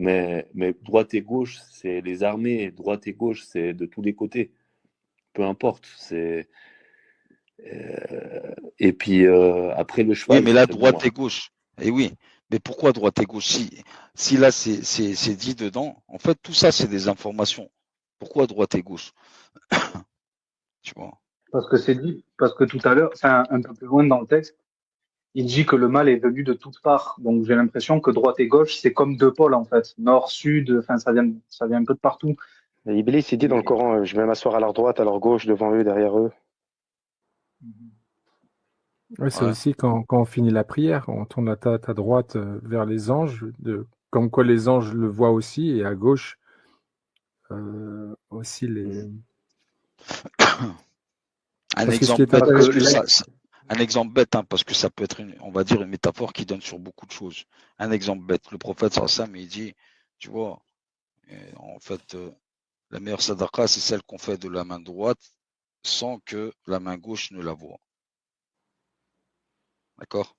Mais droite et gauche, c'est les armées, droite et gauche, c'est de tous les côtés. Peu importe. Et puis après le Oui, cheval, mais là, forcément. droite et gauche. Eh oui, mais pourquoi droite et gauche? Si là, c'est dit dedans, en fait, tout ça, c'est des informations. Pourquoi droite et gauche? Tu vois? Parce que tout à l'heure, enfin, un peu plus loin dans le texte, il dit que le mal est venu de toutes parts. Donc j'ai l'impression que droite et gauche, c'est comme deux pôles en fait, nord, sud. Enfin, ça vient un peu de partout. Et Iblis, il dit dans le Et- Coran, je vais m'asseoir à leur droite, à leur gauche, devant eux, derrière eux. Ouais, c'est Ouais. aussi quand on finit la prière, on tourne la tête à droite vers les anges, comme quoi les anges le voient aussi, et à gauche aussi les. Un Parce que ce qui exemple est bête, Parce que parce que intéressant, là, un exemple bête, hein, parce que ça peut être on va dire une métaphore qui donne sur beaucoup de choses. Un exemple bête, le prophète sallam, il dit, tu vois, en fait, la meilleure sadaqa, c'est celle qu'on fait de la main droite sans que la main gauche ne la voie. D'accord?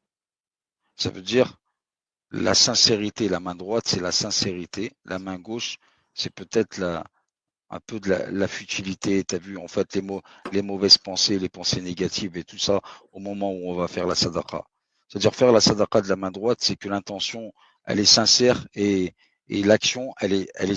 Ça veut dire la sincérité, la main droite, c'est la sincérité. La main gauche, c'est peut-être un peu de la futilité. Tu as vu, en fait, les mauvaises pensées, les pensées négatives et tout ça au moment où on va faire la sadaqa. C'est-à-dire faire la sadaqa de la main droite, c'est que l'intention, elle est sincère et l'action, elle est